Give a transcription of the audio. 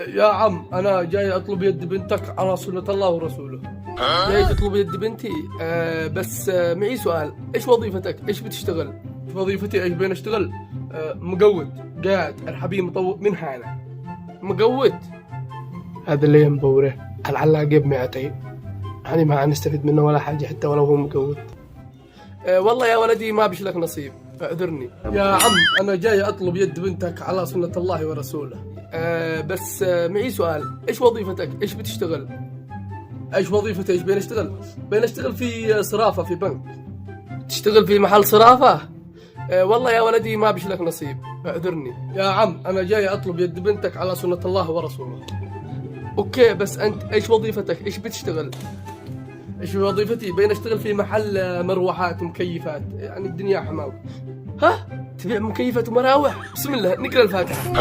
يا عم أنا جاي أطلب يد بنتك على سنة الله ورسوله. جاي تطلب يد بنتي؟ بس معي سؤال، إيش وظيفتك؟ إيش بتشتغل؟ وظيفتي إيش بين أشتغل؟ مقود، قاعد الحبيب مطوط منها أنا مقود. هذا اللي مبوره العلاقة ب200، يعني ما نستفيد منه ولا حاجة حتى ولو هو مقود. والله يا ولدي ما بش لك نصيب، اعذرني. يا عم أنا جاي أطلب يد بنتك على سنة الله ورسوله. بس معي سؤال، إيش وظيفتك؟ إيش بتشتغل؟ إيش وظيفتي؟ إيش بين أشتغل؟ بين أشتغل في صرافة في بنك. تشتغل في محل صرافة؟ والله يا ولدي ما بش لك نصيب، اعذرني. يا عم أنا جاي أطلب يد بنتك على سنة الله ورسوله. أوكي بس أنت إيش وظيفتك؟ إيش بتشتغل؟ إيش وظيفتي؟ بين أشتغل في محل مروحات ومكيفات، يعني الدنيا حماوة. ها؟ تبيع مكيفات ومراوح؟ بسم الله نقرأ الفاتحة.